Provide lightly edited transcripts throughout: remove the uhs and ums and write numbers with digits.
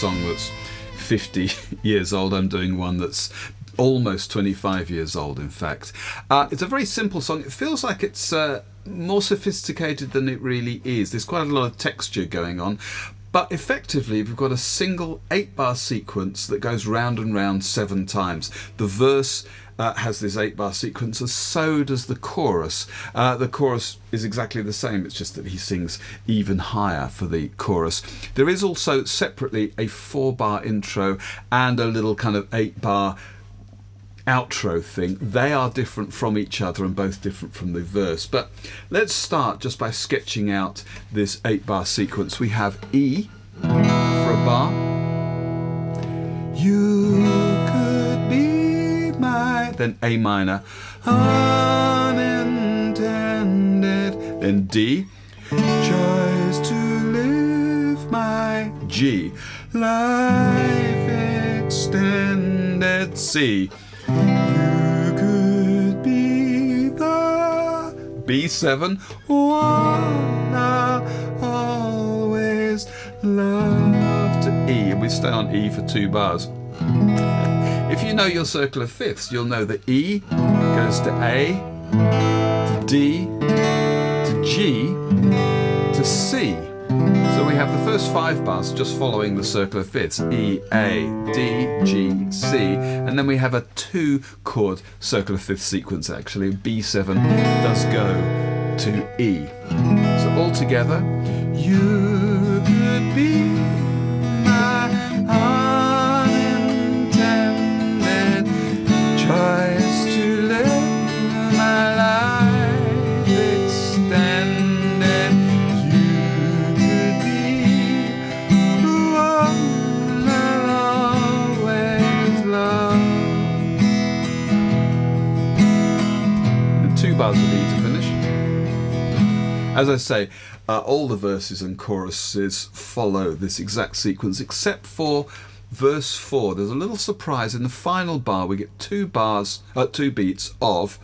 song that's 50 years old. I'm doing one that's almost 25 years old, in fact. It's a very simple song. It feels like it's more sophisticated than it really is. There's quite a lot of texture going on. But effectively, we've got a single 8-bar sequence that goes round and round 7 times. The verse has this 8-bar sequence, and so does the chorus. The chorus is exactly the same, it's just that he sings even higher for the chorus. There is also separately a 4-bar intro and a little kind of 8-bar outro thing. They are different from each other and both different from the verse. But let's start just by sketching out this 8-bar sequence. We have E for a bar. You could be my, then A minor, unintended, then D, choice to live my, G, life extended, C, you could be the B7, one I'll always love, to E, and we stay on E for 2 bars. If you know your circle of fifths, you'll know that E goes to A, to D, to G, to C. So we have the first 5 bars just following the circle of fifths, E, A, D, G, C, and then we have a 2-chord circle of fifths sequence actually. B7 does go to E. So all together, you could be my unintended choice to live my life extended. Bars of E to finish. As I say, all the verses and choruses follow this exact sequence except for verse 4. There's a little surprise. In the final bar we get 2 beats of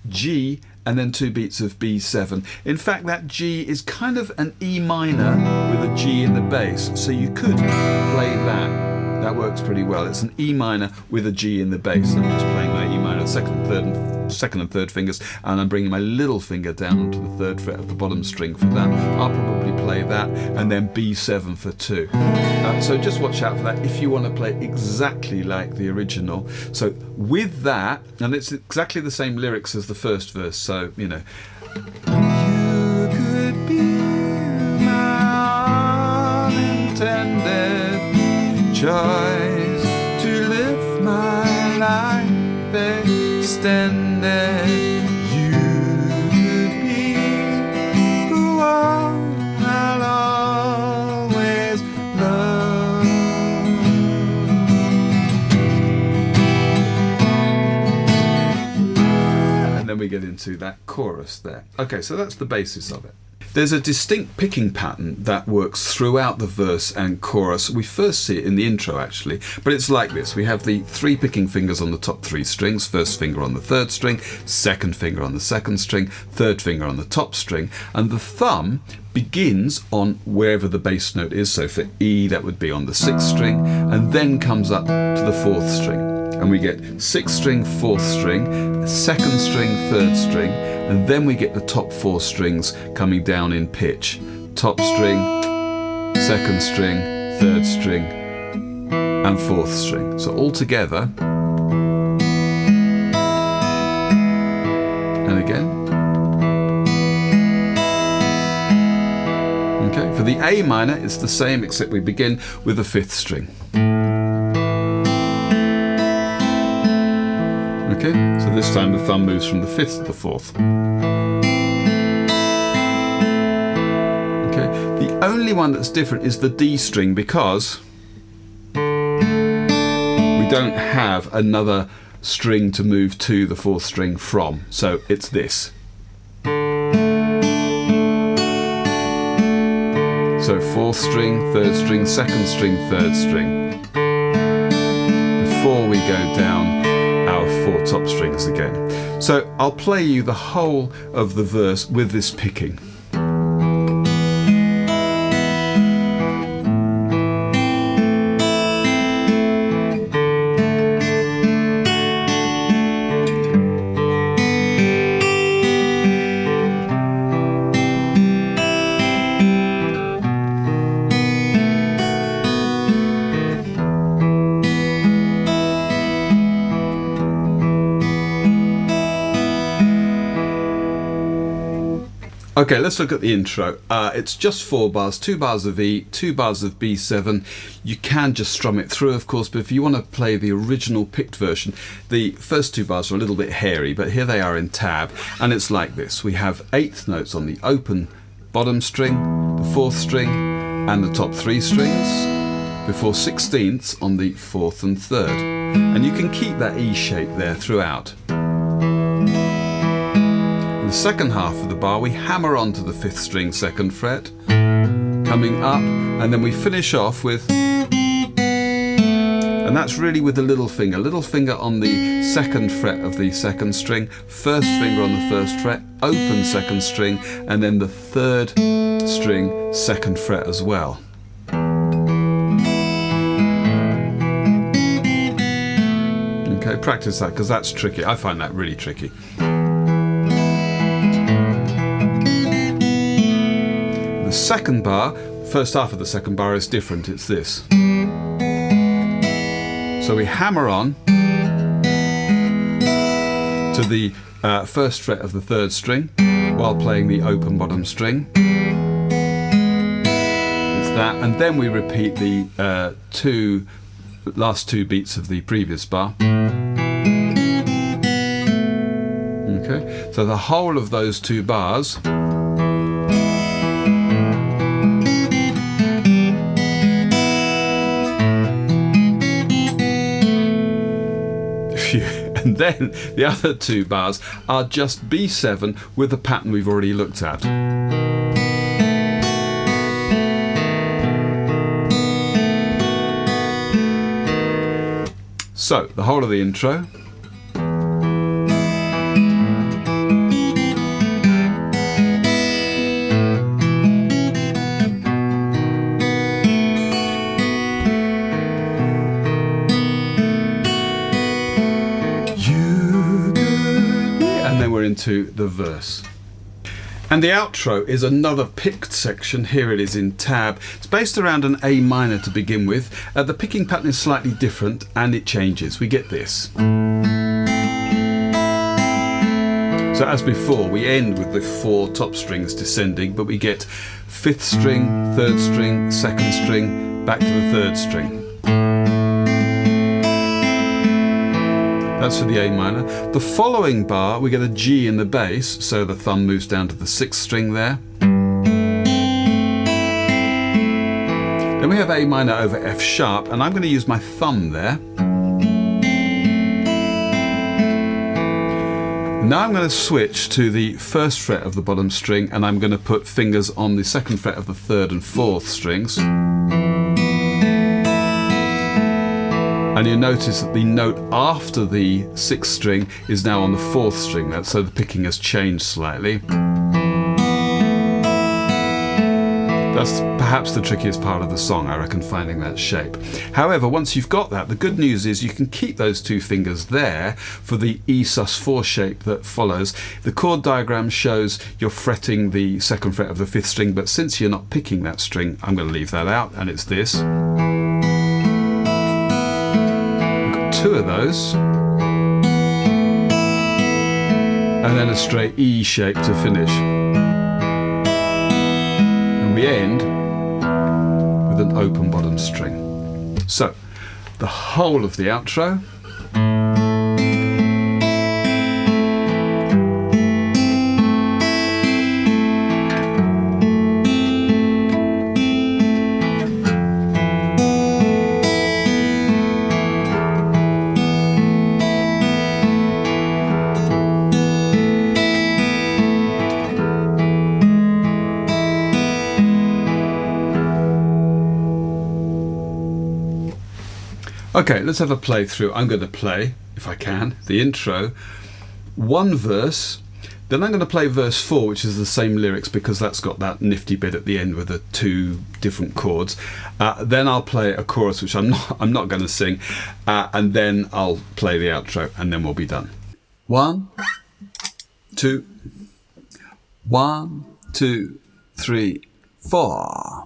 G and then 2 beats of B7. In fact, that G is kind of an E minor with a G in the bass, so you could play that. That works pretty well. It's an E minor with a G in the bass. I'm just playing my E minor, second and third fingers, and I'm bringing my little finger down onto the 3rd fret of the bottom string for that. I'll probably play that, and then B7 for 2. So just watch out for that if you want to play exactly like the original. So with that, and it's exactly the same lyrics as the first verse, so, you know. You could be my unintended choice to live my life extended. You could be the one I'll always love. And then we get into that chorus there. Okay, so that's the basis of it. There's a distinct picking pattern that works throughout the verse and chorus. We first see it in the intro actually, but it's like this. We have the 3 picking fingers on the top 3 strings, first finger on the 3rd string, second finger on the 2nd string, 3rd finger on the top string, and the thumb begins on wherever the bass note is. So for E that would be on the 6th string, and then comes up to the 4th string. And we get 6th string, 4th string, 2nd string, 3rd string, and then we get the top 4 strings coming down in pitch. Top string, 2nd string, 3rd string, and 4th string. So all together, and again. Okay, for the A minor, it's the same except we begin with the 5th string. Okay, so this time the thumb moves from the 5th to the 4th. Okay, the only one that's different is the D string because we don't have another string to move to the 4th string from, so it's this. So 4th string, 3rd string, 2nd string, 3rd string, before we go down our 4 top strings again. So I'll play you the whole of the verse with this picking. Okay, let's look at the intro. It's just 4 bars, 2 bars of E, 2 bars of B7. You can just strum it through, of course, but if you want to play the original picked version, the first 2 bars are a little bit hairy, but here they are in tab, and it's like this. We have 8th notes on the open bottom string, the 4th string, and the top 3 strings, before 16ths on the 4th and 3rd. And you can keep that E shape there throughout. The second half of the bar, we hammer onto the 5th string 2nd fret, coming up, and then we finish off with, and that's really with the little finger on the 2nd fret of the 2nd string, 1st finger on the 1st fret, open 2nd string, and then the 3rd string 2nd fret as well. Okay, practice that, because that's tricky. I find that really tricky. The second bar, first half of the second bar is different, it's this. So we hammer on to the 1st fret of the 3rd string while playing the open bottom string. It's that, and then we repeat the last 2 beats of the previous bar. Okay, so the whole of those 2 bars and then the other 2 bars are just B7 with the pattern we've already looked at. So, the whole of the intro. Into the verse. And the outro is another picked section. Here it is in tab. It's based around an A minor to begin with. The picking pattern is slightly different and it changes. We get this. So as before, we end with the 4 top strings descending, but we get 5th string, 3rd string, 2nd string, back to the 3rd string. That's for the A minor. The following bar, we get a G in the bass, so the thumb moves down to the 6th string there. Then we have A minor over F sharp, and I'm going to use my thumb there. Now I'm going to switch to the 1st fret of the bottom string, and I'm going to put fingers on the 2nd fret of the 3rd and 4th strings. And you'll notice that the note after the 6th string is now on the 4th string, so the picking has changed slightly. That's perhaps the trickiest part of the song, I reckon, finding that shape. However, once you've got that, the good news is you can keep those 2 fingers there for the E sus4 shape that follows. The chord diagram shows you're fretting the 2nd fret of the 5th string, but since you're not picking that string, I'm going to leave that out, and it's this. 2 of those, and then a straight E shape to finish, and we end with an open bottom string. So the whole of the outro. Okay, let's have a playthrough. I'm going to play, if I can, the intro, 1 verse, then I'm going to play verse 4, which is the same lyrics because that's got that nifty bit at the end with the 2 different chords. Then I'll play a chorus, which I'm not going to sing, and then I'll play the outro, and then we'll be done. 1, 2, 1, 2, 3, 4.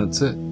That's it.